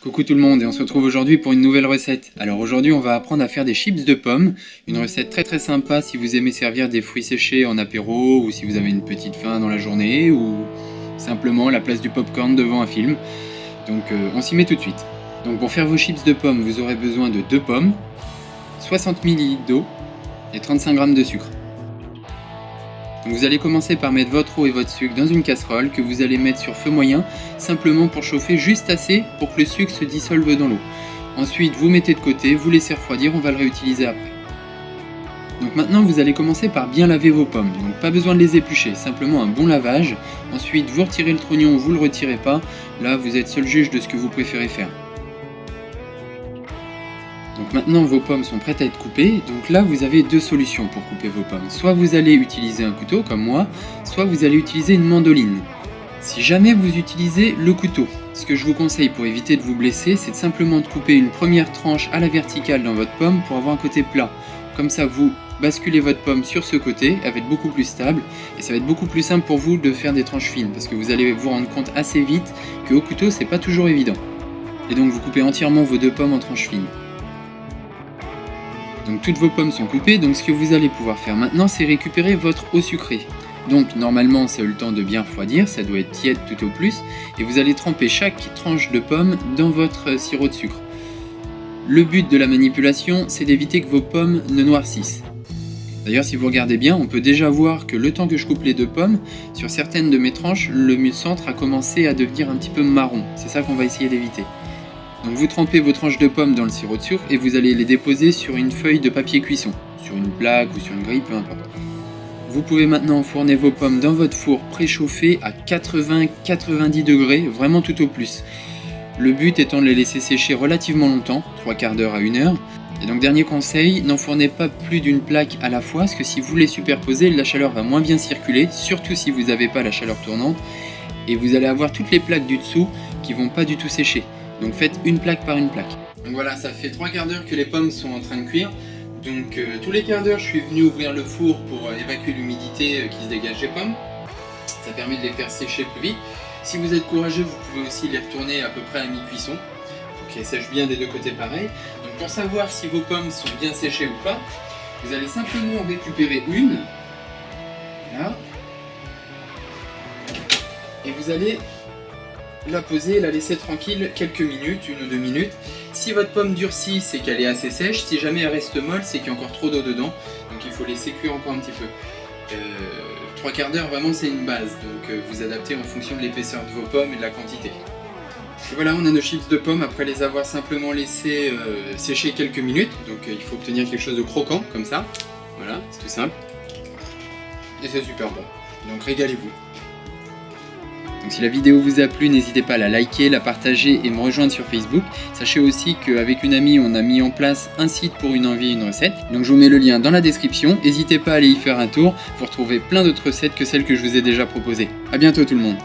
Coucou tout le monde et on se retrouve aujourd'hui pour une nouvelle recette. Alors aujourd'hui on va apprendre à faire des chips de pommes, une recette très sympa si vous aimez servir des fruits séchés en apéro ou si vous avez une petite faim dans la journée ou simplement à la place du popcorn devant un film. Donc on s'y met tout de suite. Donc pour faire vos chips de pommes vous aurez besoin de 2 pommes, 60 ml d'eau et 35 g de sucre. Donc vous allez commencer par mettre votre eau et votre sucre dans une casserole que vous allez mettre sur feu moyen, simplement pour chauffer juste assez pour que le sucre se dissolve dans l'eau. Ensuite vous mettez de côté, vous laissez refroidir, on va le réutiliser après. Donc maintenant vous allez commencer par bien laver vos pommes, donc pas besoin de les éplucher, simplement un bon lavage. Ensuite vous retirez le trognon ou vous le retirez pas, là vous êtes seul juge de ce que vous préférez faire. Donc maintenant vos pommes sont prêtes à être coupées, donc là vous avez deux solutions pour couper vos pommes. Soit vous allez utiliser un couteau comme moi, soit vous allez utiliser une mandoline. Si jamais vous utilisez le couteau, ce que je vous conseille pour éviter de vous blesser, c'est simplement de couper une première tranche à la verticale dans votre pomme pour avoir un côté plat. Comme ça vous basculez votre pomme sur ce côté, elle va être beaucoup plus stable et ça va être beaucoup plus simple pour vous de faire des tranches fines parce que vous allez vous rendre compte assez vite qu'au couteau c'est pas toujours évident. Et donc vous coupez entièrement vos deux pommes en tranches fines. Donc toutes vos pommes sont coupées, donc ce que vous allez pouvoir faire maintenant c'est récupérer votre eau sucrée. Donc normalement ça a eu le temps de bien refroidir, ça doit être tiède tout au plus, et vous allez tremper chaque tranche de pomme dans votre sirop de sucre. Le but de la manipulation c'est d'éviter que vos pommes ne noircissent. D'ailleurs si vous regardez bien, on peut déjà voir que le temps que je coupe les deux pommes, sur certaines de mes tranches, le centre a commencé à devenir un petit peu marron, c'est ça qu'on va essayer d'éviter. Donc vous trempez vos tranches de pommes dans le sirop de sucre et vous allez les déposer sur une feuille de papier cuisson, sur une plaque ou sur une grille, peu importe. Vous pouvez maintenant enfourner vos pommes dans votre four préchauffé à 80-90 degrés, vraiment tout au plus. Le but étant de les laisser sécher relativement longtemps, 3/4 d'heure à 1 heure. Et donc dernier conseil, n'enfournez pas plus d'une plaque à la fois, parce que si vous les superposez, la chaleur va moins bien circuler, surtout si vous n'avez pas la chaleur tournante, et vous allez avoir toutes les plaques du dessous qui vont pas du tout sécher. Donc faites une plaque par une plaque. Donc voilà, ça fait 3/4 d'heure que les pommes sont en train de cuire. Donc tous les quarts d'heure, je suis venu ouvrir le four pour évacuer l'humidité qui se dégage des pommes. Ça permet de les faire sécher plus vite. Si vous êtes courageux, vous pouvez aussi les retourner à peu près à mi-cuisson pour qu'elles sèchent bien des deux côtés pareil. Donc pour savoir si vos pommes sont bien séchées ou pas, vous allez simplement en récupérer une. Là. Et vous allez la poser, la laisser tranquille quelques minutes, 1 ou 2 minutes. Si votre pomme durcit, c'est qu'elle est assez sèche. Si jamais elle reste molle, c'est qu'il y a encore trop d'eau dedans. Donc il faut laisser cuire encore un petit peu. 3/4 d'heure, vraiment c'est une base. Donc vous adaptez en fonction de l'épaisseur de vos pommes et de la quantité. Et voilà, on a nos chips de pommes après les avoir simplement laissés sécher quelques minutes. Donc il faut obtenir quelque chose de croquant comme ça. Voilà, c'est tout simple. Et c'est super bon. Donc régalez-vous. Donc si la vidéo vous a plu, n'hésitez pas à la liker, la partager et me rejoindre sur Facebook. Sachez aussi qu'avec une amie, on a mis en place un site pour une envie et une recette. Donc je vous mets le lien dans la description. N'hésitez pas à aller y faire un tour. Vous retrouvez plein d'autres recettes que celles que je vous ai déjà proposées. A bientôt tout le monde.